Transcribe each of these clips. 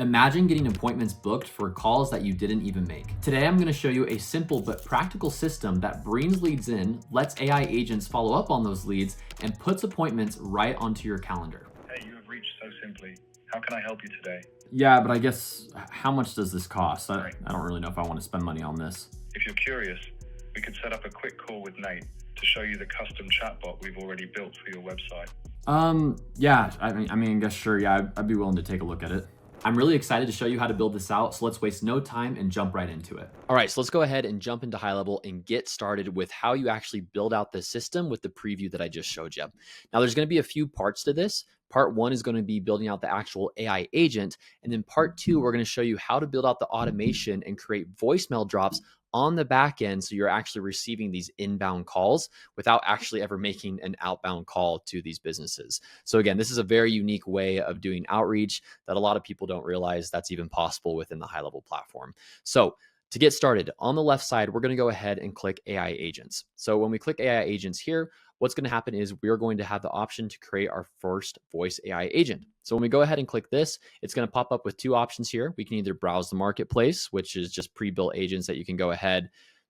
Imagine getting appointments booked for calls that you didn't even make. Today, I'm gonna show you a simple but practical system that brings leads in, lets AI agents follow up on those leads, and puts appointments right onto your calendar. Hey, you have reached So Simply. How can I help you today? Yeah, but I guess, how much does this cost? Right. I don't really know if I wanna spend money on this. If you're curious, we could set up a quick call with Nate to show you the custom chatbot we've already built for your website. Yeah, I guess sure, yeah, I'd be willing to take a look at it. I'm really excited to show you how to build this out, so let's waste no time and jump right into it. All right, so let's go ahead and jump into HighLevel and get started with how you actually build out the system with the preview that I just showed you. Now, there's going to be a few parts to this. Part one is going to be building out the actual AI agent. And then part two, we're going to show you how to build out the automation and create voicemail drops on the back end, so you're actually receiving these inbound calls without actually ever making an outbound call to these businesses. So again, this is a very unique way of doing outreach that a lot of people don't realize that's even possible within the HighLevel platform. So to get started, on the left side, we're going to go ahead and click AI agents. So when we click AI agents here, what's going to happen is we're going to have the option to create our first voice AI agent. So when we go ahead and click this, it's going to pop up with two options here. We can either browse the marketplace, which is just pre-built agents that you can go ahead,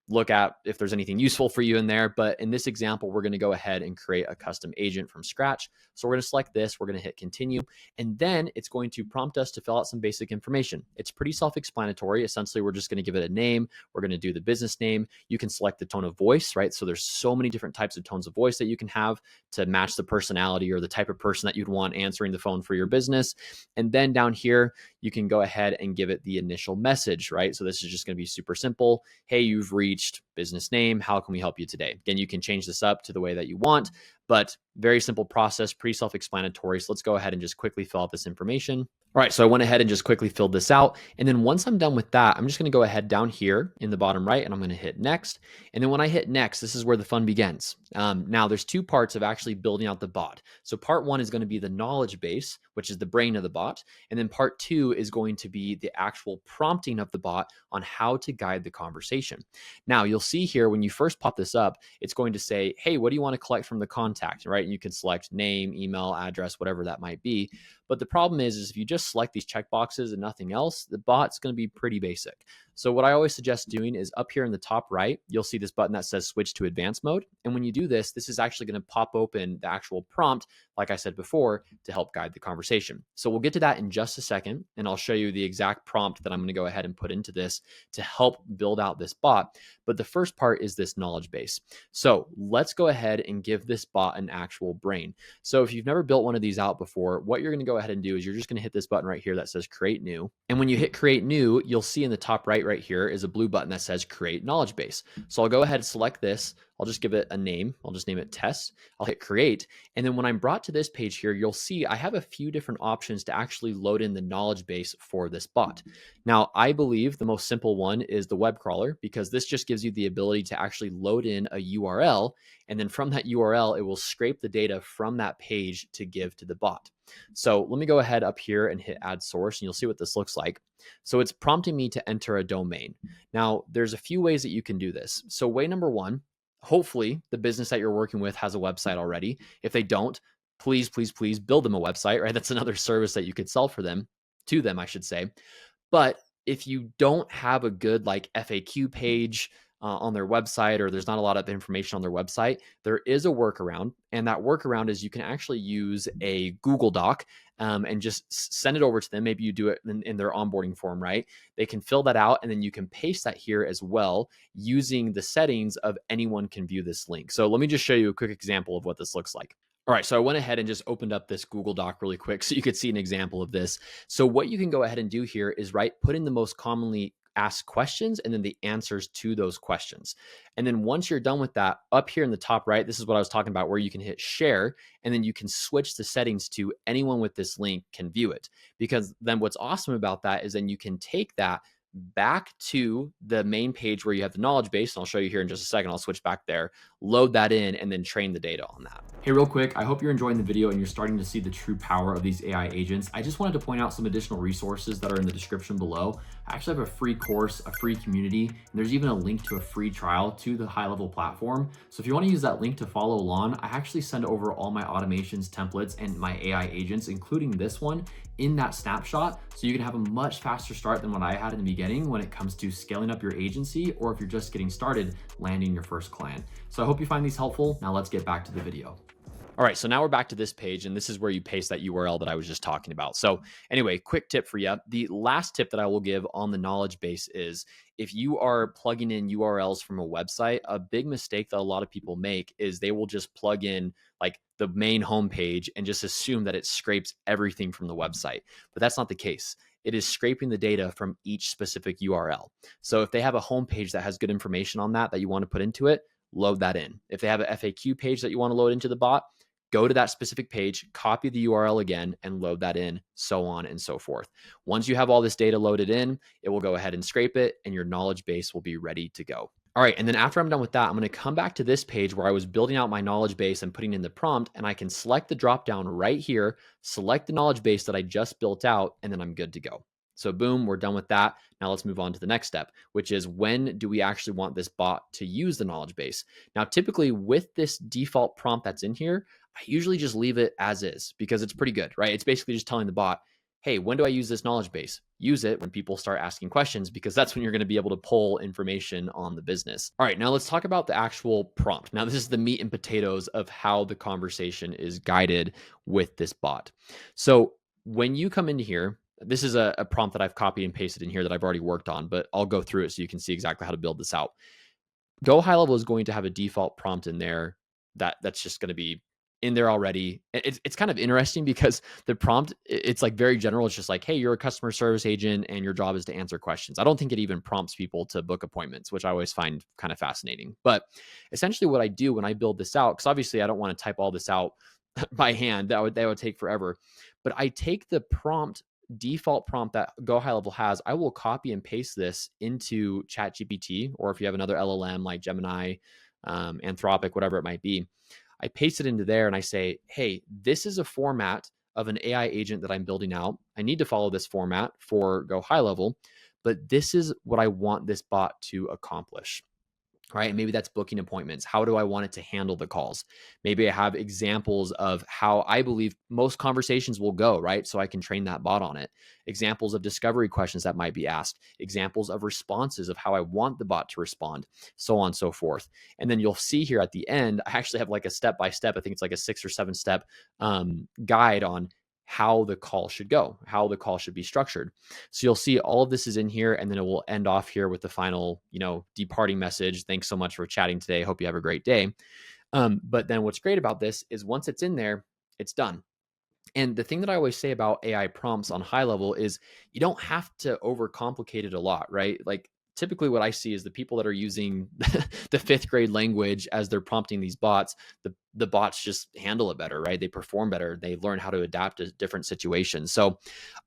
look at if there's anything useful for you in there. But in this example, we're going to go ahead and create a custom agent from scratch. So we're going to select this, we're going to hit continue, and then it's going to prompt us to fill out some basic information. It's pretty self-explanatory. Essentially, we're just going to give it a name. We're going to do the business name. You can select the tone of voice, right? So there's so many different types of tones of voice that you can have to match the personality or the type of person that you'd want answering the phone for your business. And then down here, you can go ahead and give it the initial message, right? So this is just going to be super simple. Hey, you've reached business name. How can we help you today? Again, you can change this up to the way that you want, but very simple process, pretty self-explanatory. So let's go ahead and just quickly fill out this information. All right, so I went ahead and just quickly filled this out. And then once I'm done with that, I'm just gonna go ahead down here in the bottom right, and I'm gonna hit next. And then when I hit next, this is where the fun begins. Now there's two parts of actually building out the bot. So part one is gonna be the knowledge base, which is the brain of the bot. And then part two is going to be the actual prompting of the bot on how to guide the conversation. Now you'll see here, when you first pop this up, it's going to say, hey, what do you wanna collect from the contact, right? And you can select name, email, address, whatever that might be. But the problem is if you just select these checkboxes and nothing else, the bot's going to be pretty basic. So what I always suggest doing is up here in the top right, you'll see this button that says switch to advanced mode. And when you do this, this is actually going to pop open the actual prompt, like I said before, to help guide the conversation. So we'll get to that in just a second, and I'll show you the exact prompt that I'm going to go ahead and put into this to help build out this bot. But the first part is this knowledge base. So let's go ahead and give this bot an actual brain. So if you've never built one of these out before, what you're going to go ahead and do is you're just going to hit this button right here that says create new. And when you hit create new, you'll see in the top right here is a blue button that says create knowledge base. So I'll go ahead and select this. I'll just give it a name. I'll just name it test. I'll hit create. And then when I'm brought to this page here, you'll see I have a few different options to actually load in the knowledge base for this bot. Now, I believe the most simple one is the web crawler, because this just gives you the ability to actually load in a URL. And then from that URL, it will scrape the data from that page to give to the bot. So let me go ahead up here and hit add source, and you'll see what this looks like. So it's prompting me to enter a domain. Now, there's a few ways that you can do this. So way number one, hopefully the business that you're working with has a website already. If they don't, please build them a website, right? That's another service that you could sell to them, I should say. But if you don't have a good like FAQ page on their website, or there's not a lot of information on their website, there is a workaround. And that workaround is you can actually use a Google Doc and just send it over to them. Maybe you do it in their onboarding form, right? They can fill that out, and then you can paste that here as well using the settings of anyone can view this link. So let me just show you a quick example of what this looks like. All right, so I went ahead and just opened up this Google Doc really quick so you could see an example of this. So what you can go ahead and do here is put in the most commonly asked questions and then the answers to those questions. And then once you're done with that, up here in the top right, this is what I was talking about, where you can hit share, and then you can switch the settings to anyone with this link can view it. Because then what's awesome about that is then you can take that back to the main page where you have the knowledge base. And I'll show you here in just a second. I'll switch back there, load that in, and then train the data on that. Hey, real quick, I hope you're enjoying the video and you're starting to see the true power of these AI agents. I just wanted to point out some additional resources that are in the description below. I actually have a free course, a free community, and there's even a link to a free trial to the HighLevel platform. So if you want to use that link to follow along, I actually send over all my automations, templates, and my AI agents, including this one, in that snapshot so you can have a much faster start than what I had in the beginning when it comes to scaling up your agency, or if you're just getting started, landing your first client. So I hope you find these helpful. Now let's get back to the video. All right, so now we're back to this page, and this is where you paste that URL that I was just talking about. So anyway, quick tip for you. The last tip that I will give on the knowledge base is if you are plugging in URLs from a website, a big mistake that a lot of people make is they will just plug in like the main homepage and just assume that it scrapes everything from the website. But that's not the case. It is scraping the data from each specific URL. So if they have a homepage that has good information on that you want to put into it, load that in. If they have a FAQ page that you want to load into the bot, go to that specific page, copy the URL again, and load that in, so on and so forth. Once you have all this data loaded in, it will go ahead and scrape it, and your knowledge base will be ready to go. All right, and then after I'm done with that, I'm going to come back to this page where I was building out my knowledge base and putting in the prompt, and I can select the dropdown right here, select the knowledge base that I just built out, and then I'm good to go. So boom, we're done with that. Now let's move on to the next step, which is when do we actually want this bot to use the knowledge base? Now, typically with this default prompt that's in here, I usually just leave it as is because it's pretty good, right? It's basically just telling the bot, hey, when do I use this knowledge base? Use it when people start asking questions because that's when you're going to be able to pull information on the business. All right, now let's talk about the actual prompt. Now, this is the meat and potatoes of how the conversation is guided with this bot. So when you come into here, this is a prompt that I've copied and pasted in here that I've already worked on, but I'll go through it so you can see exactly how to build this out. GoHighLevel is going to have a default prompt in there that's just going to be in there already. It's kind of interesting because the prompt, it's like very general. It's just like, hey, you're a customer service agent and your job is to answer questions. I don't think it even prompts people to book appointments, which I always find kind of fascinating. But essentially what I do when I build this out, because obviously I don't want to type all this out by hand, that would take forever. But I take the default prompt that GoHighLevel has, I will copy and paste this into ChatGPT, or if you have another LLM like Gemini, Anthropic, whatever it might be, I paste it into there and I say, hey, this is a format of an AI agent that I'm building out. I need to follow this format for GoHighLevel, but this is what I want this bot to accomplish. Right? Maybe that's booking appointments. How do I want it to handle the calls? Maybe I have examples of how I believe most conversations will go, right? So I can train that bot on it. Examples of discovery questions that might be asked, examples of responses of how I want the bot to respond, so on and so forth. And then you'll see here at the end, I actually have like a step-by-step, I think it's like a 6 or 7 step guide on how the call should go, how the call should be structured. So you'll see all of this is in here, and then it will end off here with the final, departing message. Thanks so much for chatting today. Hope you have a great day. But then what's great about this is once it's in there, it's done. And the thing that I always say about AI prompts on HighLevel is you don't have to overcomplicate it a lot, right? Like typically what I see is the people that are using the 5th grade language as they're prompting these bots, the bots just handle it better, right? They perform better. They learn how to adapt to different situations. So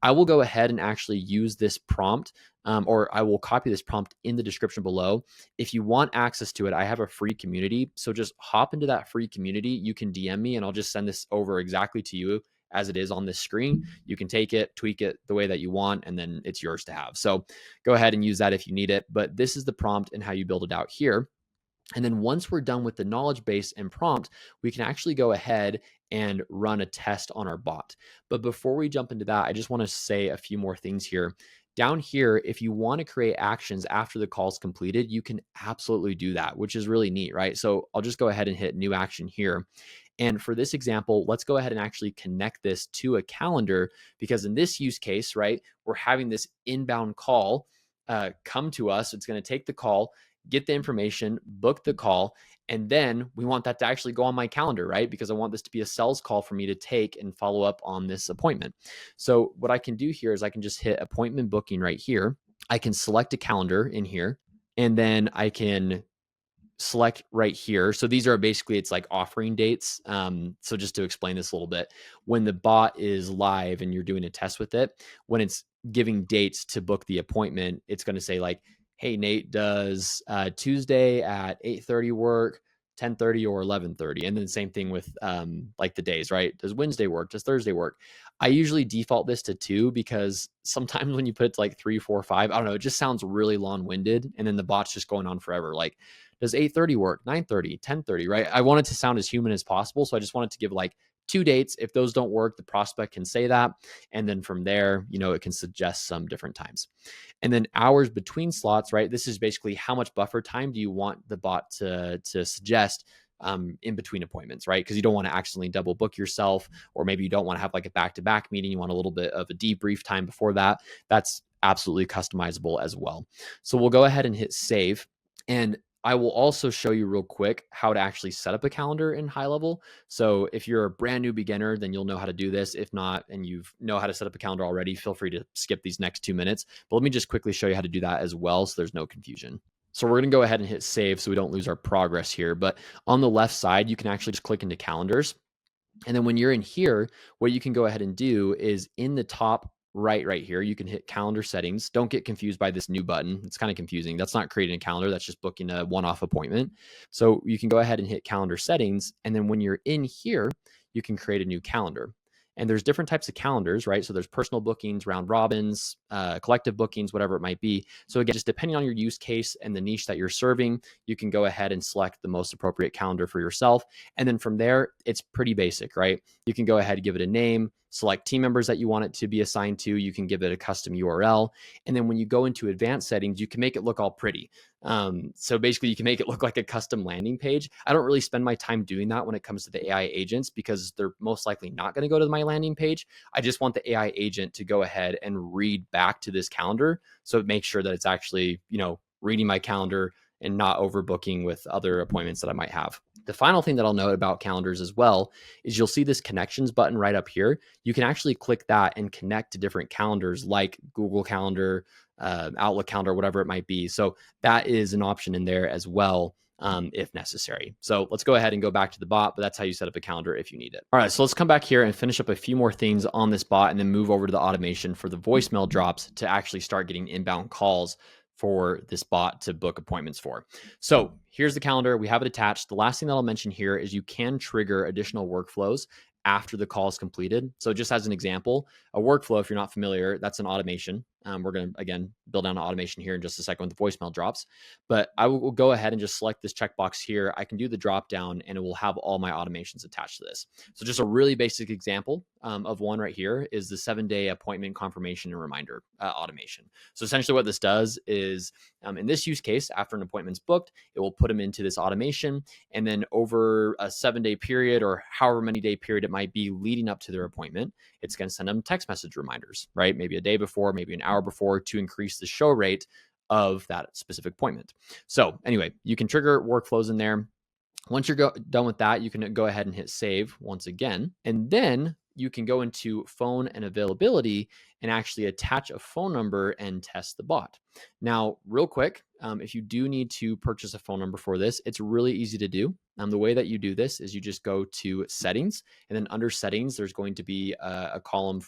I will go ahead and actually use this prompt, or I will copy this prompt in the description below. If you want access to it, I have a free community. So just hop into that free community. You can DM me and I'll just send this over exactly to you as it is on this screen. You can take it, tweak it the way that you want, and then it's yours to have. So go ahead and use that if you need it. But this is the prompt and how you build it out here. And then once we're done with the knowledge base and prompt, we can actually go ahead and run a test on our bot. But before we jump into that, I just want to say a few more things here. Down here, if you want to create actions after the call's completed, you can absolutely do that, which is really neat, right? So I'll just go ahead and hit new action here. And for this example, let's go ahead and actually connect this to a calendar, because in this use case, right, we're having this inbound call come to us. It's going to take the call, get the information, book the call, and then we want that to actually go on my calendar, right? Because I want this to be a sales call for me to take and follow up on this appointment. So what I can do here is I can just hit appointment booking right here. I can select a calendar in here, and then I can select right here. So these are basically, it's like offering dates. So just to explain this a little bit, when the bot is live and you're doing a test with it, when it's giving dates to book the appointment, it's going to say like, hey, Nate, does Tuesday at 8:30 work, 10:30 or 11:30? And then same thing with like the days, right? Does Wednesday work? Does Thursday work? I usually default this to 2 because sometimes when you put it to like 3, 4, 5, I don't know, it just sounds really long-winded. And then the bot's just going on forever. Like, does 8:30 work? 9:30, 10:30, right? I want it to sound as human as possible. So I just wanted to give like 2 dates. If those don't work, the prospect can say that. And then from there, it can suggest some different times. And then hours between slots, right? This is basically how much buffer time do you want the bot to suggest in between appointments, right? Because you don't want to accidentally double book yourself, or maybe you don't want to have like a back-to-back meeting. You want a little bit of a debrief time before that. That's absolutely customizable as well. So we'll go ahead and hit save. And I will also show you real quick how to actually set up a calendar in HighLevel. So if you're a brand new beginner, then you'll know how to do this. If not, and you know how to set up a calendar already, feel free to skip these next 2 minutes. But let me just quickly show you how to do that as well, so there's no confusion. So we're going to go ahead and hit save so we don't lose our progress here. But on the left side, you can actually just click into calendars. And then when you're in here, what you can go ahead and do is in the top right here, you can hit calendar settings. Don't get confused by this new button. It's kind of confusing. That's not creating a calendar. That's just booking a one-off appointment. So you can go ahead and hit calendar settings. And then when you're in here, you can create a new calendar. And there's different types of calendars, right? So there's personal bookings, round robins, collective bookings, whatever it might be. So again, just depending on your use case and the niche that you're serving, you can go ahead and select the most appropriate calendar for yourself. And then from there, it's pretty basic, right? You can go ahead and give it a name, select team members that you want it to be assigned to. You can give it a custom URL. And then when you go into advanced settings, you can make it look all pretty. So basically you can make it look like a custom landing page. I don't really spend my time doing that when it comes to the AI agents, because they're most likely not going to go to my landing page. I just want the AI agent to go ahead and read back to this calendar. So make sure that it's actually, reading my calendar and not overbooking with other appointments that I might have. The final thing that I'll note about calendars as well is you'll see this connections button right up here. You can actually click that and connect to different calendars like Google Calendar, Outlook Calendar, whatever it might be. So that is an option in there as well, if necessary. So let's go ahead and go back to the bot, but that's how you set up a calendar if you need it. All right, so let's come back here and finish up a few more things on this bot and then move over to the automation for the voicemail drops to actually start getting inbound calls for this bot to book appointments for. So here's the calendar. We have it attached. The last thing that I'll mention here is you can trigger additional workflows after the call is completed. So just as an example, a workflow, if you're not familiar, that's an automation. We're going to, again, build down an automation here in just a second with the voicemail drops. But I will go ahead and just select this checkbox here. I can do the drop down and it will have all my automations attached to this. So just a really basic example of one right here is the 7-day appointment confirmation and reminder automation. So essentially what this does is in this use case, after an appointment's booked, it will put them into this automation. And then over a 7-day period or however many day period it might be leading up to their appointment, it's going to send them text message reminders, right? Maybe a day before, maybe an hour before, to increase the show rate of that specific appointment. So anyway, you can trigger workflows in there. Once you're done with that, you can go ahead and hit save once again. And then you can go into phone and availability and actually attach a phone number and test the bot. Now, real quick, if you do need to purchase a phone number for this, it's really easy to do. The way that you do this is you just go to settings, and then under settings, there's going to be a button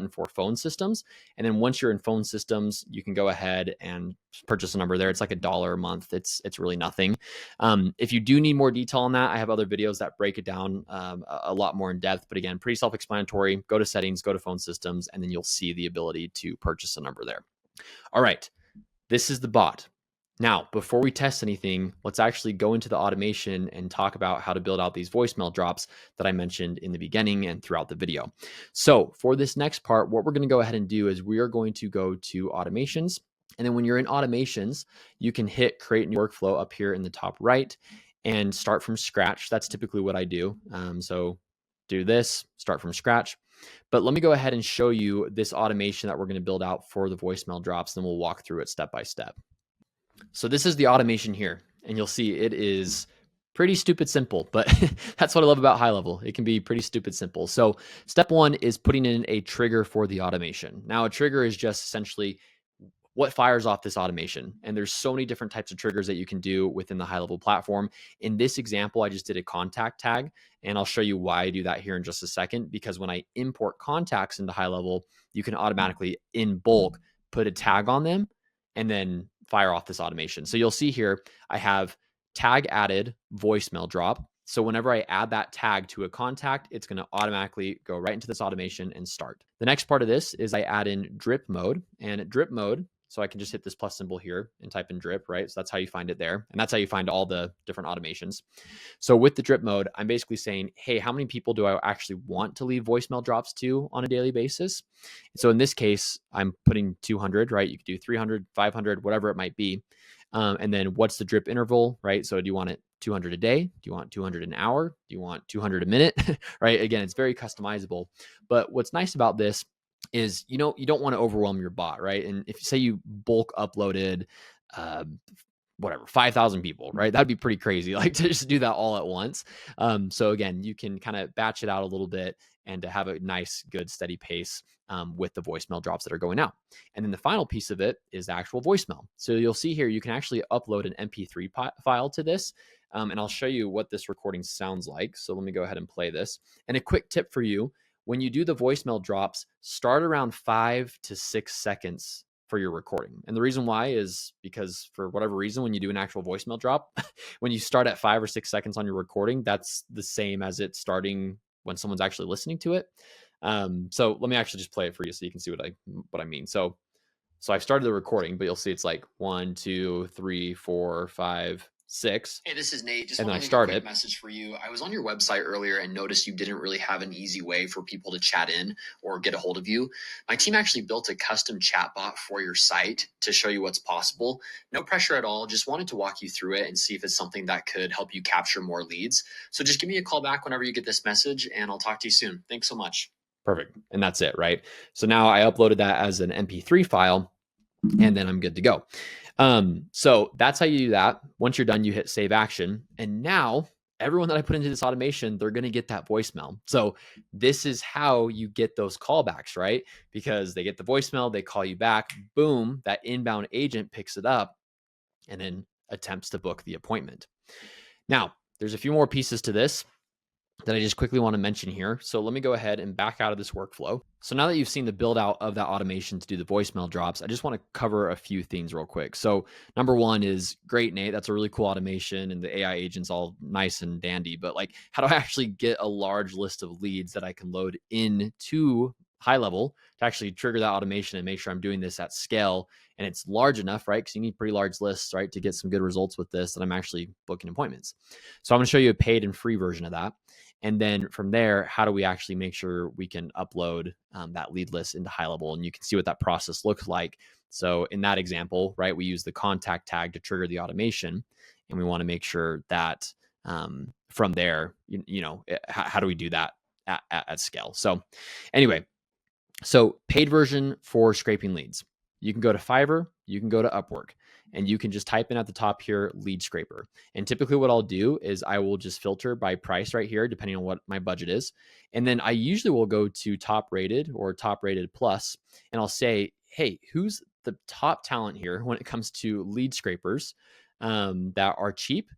for phone systems. And then once you're in phone systems, you can go ahead and purchase a number there. It's like $1 a month. It's really nothing. If you do need more detail on that, I have other videos that break it down a lot more in depth. But again, pretty self-explanatory. Go to settings, go to phone systems, and then you'll see the ability to purchase a number there. All right, this is the bot. Now, before we test anything, let's actually go into the automation and talk about how to build out these voicemail drops that I mentioned in the beginning and throughout the video. So for this next part, what we're going to go ahead and do is we are going to go to automations. And then when you're in automations, you can hit create new workflow up here in the top right and start from scratch. That's typically what I do. So do this, start from scratch. But let me go ahead and show you this automation that we're going to build out for the voicemail drops. Then we'll walk through it step by step. So this is the automation here, and you'll see it is pretty stupid simple, but that's what I love about HighLevel. It can be pretty stupid simple. So step one is putting in a trigger for the automation. Now, a trigger is just essentially what fires off this automation. And there's so many different types of triggers that you can do within the HighLevel platform. In this example, I just did a contact tag, and I'll show you why I do that here in just a second, because when I import contacts into HighLevel, you can automatically in bulk put a tag on them and then fire off this automation. So you'll see here, I have tag added voicemail drop. So whenever I add that tag to a contact, it's going to automatically go right into this automation and start. The next part of this is I add in drip mode, and drip mode So I can just hit this plus symbol here and type in drip, right? So that's how you find it there. And that's how you find all the different automations. So with the drip mode, I'm basically saying, hey, how many people do I actually want to leave voicemail drops to on a daily basis? So in this case, I'm putting 200, right? You could do 300, 500, whatever it might be. And then what's the drip interval, right? So do you want it 200 a day? Do you want 200 an hour? Do you want 200 a minute? Right? Again, it's very customizable. But what's nice about this is you don't want to overwhelm your bot, right? And if you say you bulk uploaded uh, whatever 5,000 people, right? That'd be pretty crazy, like to just do that all at once. So again, you can kind of batch it out a little bit and to have a nice, good, steady pace with the voicemail drops that are going out. And then the final piece of it is the actual voicemail. So you'll see here, you can actually upload an MP3 file to this. And I'll show you what this recording sounds like. So let me go ahead and play this. And a quick tip for you, when you do the voicemail drops, start around 5 to 6 seconds for your recording. And the reason why is because for whatever reason, when you do an actual voicemail drop, when you start at 5 or 6 seconds on your recording, that's the same as it starting when someone's actually listening to it. So let me actually just play it for you so you can see what I mean. So I've started the recording, but you'll see it's like 1, 2, 3, 4, 5, 6. Hey, this is Nate. Just And then want I to leave a start quick it. message for you. I was on your website earlier and noticed you didn't really have an easy way for people to chat in or get a hold of you. My team actually built a custom chatbot for your site to show you what's possible. No pressure at all. Just wanted to walk you through it and see if it's something that could help you capture more leads. So just give me a call back whenever you get this message, and I'll talk to you soon. Thanks so much. Perfect. And that's it, right? So now I uploaded that as an MP3 file, and then I'm good to go. So that's how you do that. Once you're done, you hit save action. And now everyone that I put into this automation, they're going to get that voicemail. So this is how you get those callbacks, right? Because they get the voicemail, they call you back, boom, that inbound agent picks it up and then attempts to book the appointment. Now, there's a few more pieces to this that I just quickly want to mention here. So let me go ahead and back out of this workflow. So now that you've seen the build out of that automation to do the voicemail drops, I just want to cover a few things real quick. So number one is great, Nate. That's a really cool automation and the AI agent's all nice and dandy, but like how do I actually get a large list of leads that I can load into GoHighLevel to actually trigger that automation and make sure I'm doing this at scale and it's large enough, right? Because you need pretty large lists, right, to get some good results with this that I'm actually booking appointments. So I'm going to show you a paid and free version of that. And then from there, how do we actually make sure we can upload that lead list into GoHighLevel? And you can see what that process looks like. So in that example, right, we use the contact tag to trigger the automation. And we want to make sure that from there, how do we do that at scale? So anyway, so paid version for scraping leads. You can go to Fiverr, you can go to Upwork, and you can just type in at the top here, lead scraper. And typically what I'll do is I will just filter by price right here, depending on what my budget is. And then I usually will go to top rated or top rated plus, and I'll say, hey, who's the top talent here when it comes to lead scrapers that are cheap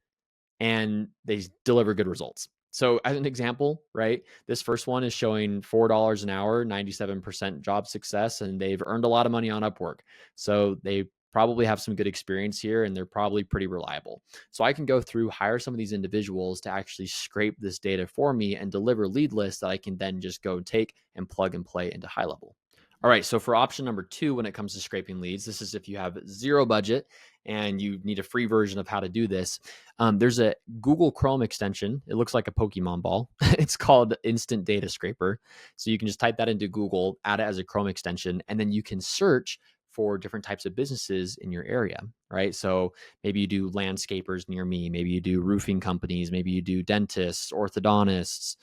and they deliver good results. So as an example, right, this first one is showing $4 an hour, 97% job success, and they've earned a lot of money on Upwork. So they probably have some good experience here and they're probably pretty reliable. So I can go through, hire some of these individuals to actually scrape this data for me and deliver lead lists that I can then just go take and plug and play into GoHighLevel. All right, so for option number 2, when it comes to scraping leads, this is if you have zero budget and you need a free version of how to do this. There's a Google Chrome extension. It looks like a Pokemon ball. It's called Instant Data Scraper. So you can just type that into Google, add it as a Chrome extension, and then you can search for different types of businesses in your area, right? So maybe you do landscapers near me, maybe you do roofing companies, maybe you do dentists, orthodontists,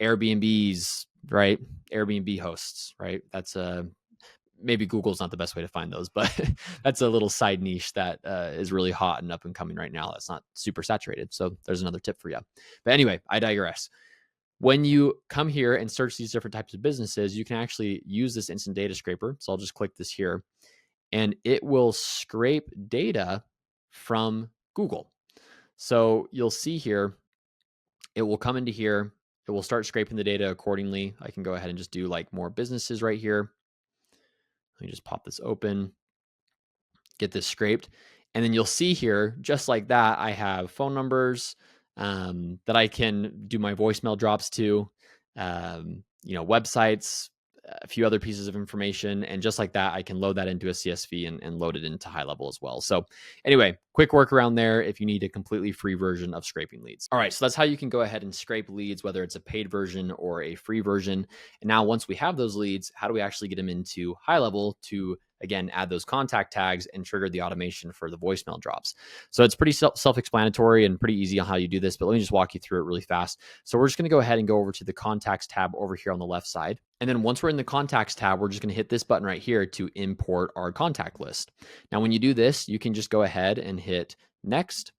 Airbnbs, right? Airbnb hosts, right? That's maybe Google's not the best way to find those, but that's a little side niche that is really hot and up and coming right now. That's not super saturated. So there's another tip for you. But anyway, I digress. When you come here and search these different types of businesses, you can actually use this instant data scraper. So I'll just click this here and it will scrape data from Google. So you'll see here, it will come into here. It will start scraping the data accordingly. I can go ahead and just do like more businesses right here. Let me just pop this open, get this scraped. And then you'll see here, just like that, I have phone numbers that I can do my voicemail drops to, websites, a few other pieces of information. And just like that, I can load that into a CSV and load it into HighLevel as well. So anyway, quick workaround there if you need a completely free version of scraping leads. All right, so that's how you can go ahead and scrape leads, whether it's a paid version or a free version. And now once we have those leads, how do we actually get them into HighLevel to, again, add those contact tags and trigger the automation for the voicemail drops? So it's pretty self-explanatory and pretty easy on how you do this, but let me just walk you through it really fast. So we're just going to go ahead and go over to the contacts tab over here on the left side. And then once we're in the contacts tab, we're just going to hit this button right here to import our contact list. Now, when you do this, you can just go ahead and hit next,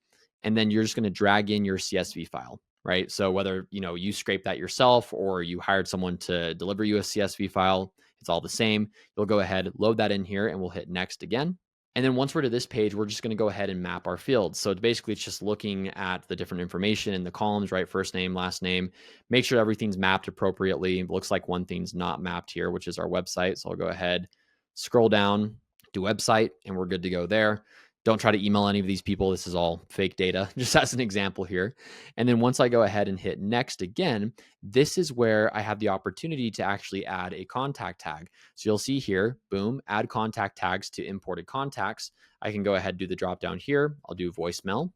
and then you're just going to drag in your CSV file, right? So whether you scrape that yourself or you hired someone to deliver you a CSV file, it's all the same. You'll go ahead, load that in here, and we'll hit next again. And then once we're to this page, we're just going to go ahead and map our fields. So basically, it's just looking at the different information in the columns, right? First name, last name, make sure everything's mapped appropriately. It looks like one thing's not mapped here, which is our website. So I'll go ahead, scroll down to website, and we're good to go there. Don't try to email any of these people. This is all fake data, just as an example here. And then once I go ahead and hit next again, this is where I have the opportunity to actually add a contact tag. So you'll see here, boom, add contact tags to imported contacts. I can go ahead and do the drop down here. I'll do voicemail.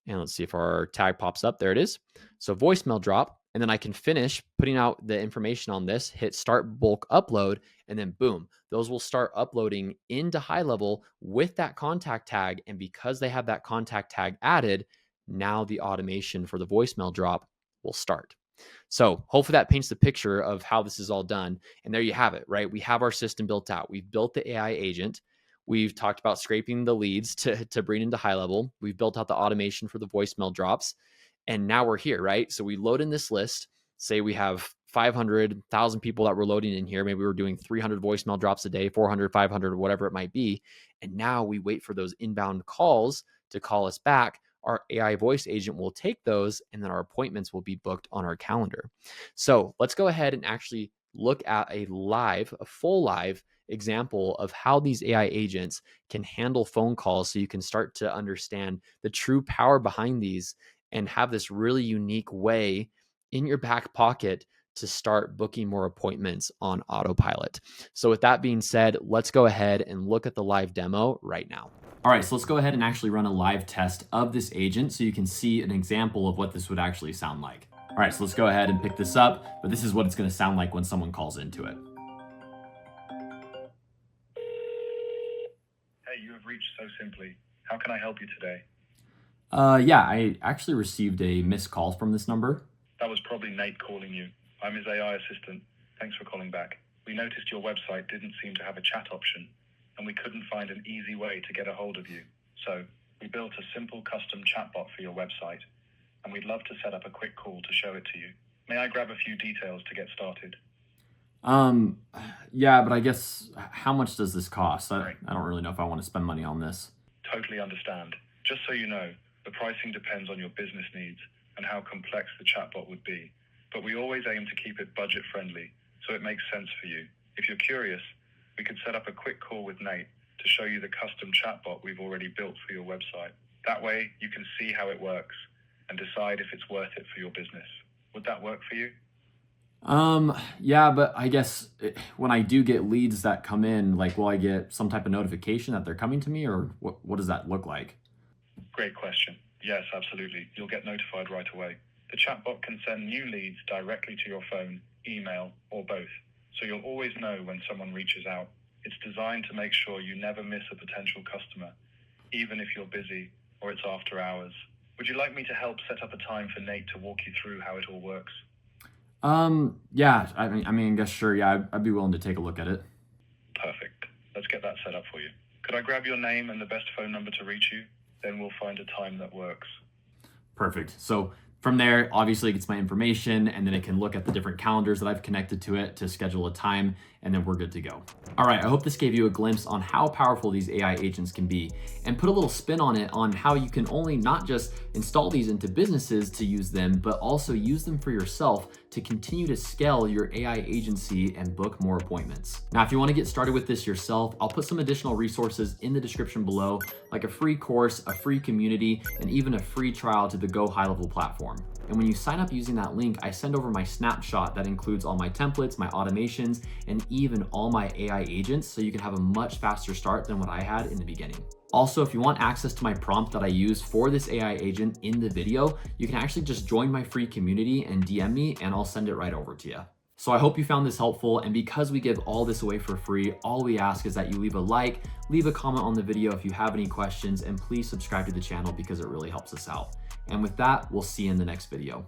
And let's see if our tag pops up. There it is. So voicemail drop. And then I can finish putting out the information on this, hit start bulk upload, and then boom, those will start uploading into HighLevel with that contact tag. And because they have that contact tag added, now the automation for the voicemail drop will start. So hopefully that paints the picture of how this is all done. And there you have it, right? We have our system built out. We've built the AI agent. We've talked about scraping the leads to bring into HighLevel. We've built out the automation for the voicemail drops. And now we're here, right? So we load in this list. Say we have 500,000 people that we're loading in here. Maybe we're doing 300 voicemail drops a day, 400, 500, whatever it might be. And now we wait for those inbound calls to call us back. Our AI voice agent will take those, and then our appointments will be booked on our calendar. So let's go ahead and actually look at a full live example of how these AI agents can handle phone calls, so you can start to understand the true power behind these and have this really unique way in your back pocket to start booking more appointments on autopilot. So with that being said, let's go ahead and look at the live demo right now. All right, so let's go ahead and actually run a live test of this agent so you can see an example of what this would actually sound like. All right, so let's go ahead and pick this up, but this is what it's going to sound like when someone calls into it. Hey, you have reached So Simply. How can I help you today? Yeah, I actually received a missed call from this number. That was probably Nate calling you. I'm his AI assistant. Thanks for calling back. We noticed your website didn't seem to have a chat option, and we couldn't find an easy way to get a hold of you. So we built a simple custom chatbot for your website, and we'd love to set up a quick call to show it to you. May I grab a few details to get started? Yeah, but I guess how much does this cost? I don't really know if I want to spend money on this. Totally understand. Just so you know, the pricing depends on your business needs and how complex the chatbot would be. But we always aim to keep it budget friendly, so it makes sense for you. If you're curious, we could set up a quick call with Nate to show you the custom chatbot we've already built for your website. That way, you can see how it works and decide if it's worth it for your business. Would that work for you? Yeah, but I guess when I do get leads that come in, like, will I get some type of notification that they're coming to me, or what does that look like? Great question. Yes, absolutely. You'll get notified right away. The chatbot can send new leads directly to your phone, email, or both, so you'll always know when someone reaches out. It's designed to make sure you never miss a potential customer, even if you're busy or it's after hours. Would you like me to help set up a time for Nate to walk you through how it all works? Yeah, I mean, I guess sure. Yeah, I'd be willing to take a look at it. Perfect. Let's get that set up for you. Could I grab your name and the best phone number to reach you? Then we'll find a time that works. Perfect. So from there, obviously it gets my information, and then it can look at the different calendars that I've connected to it to schedule a time, and then we're good to go. All right, I hope this gave you a glimpse on how powerful these AI agents can be, and put a little spin on it on how you can only not just install these into businesses to use them, but also use them for yourself to continue to scale your AI agency and book more appointments. Now, if you want to get started with this yourself, I'll put some additional resources in the description below, like a free course, a free community, and even a free trial to the GoHighLevel platform. And when you sign up using that link, I send over my snapshot that includes all my templates, my automations, and even all my AI agents, so you can have a much faster start than what I had in the beginning. Also, if you want access to my prompt that I use for this AI agent in the video, you can actually just join my free community and DM me, and I'll send it right over to you. So I hope you found this helpful, and because we give all this away for free, all we ask is that you leave a like, leave a comment on the video if you have any questions, and please subscribe to the channel because it really helps us out. And with that, we'll see you in the next video.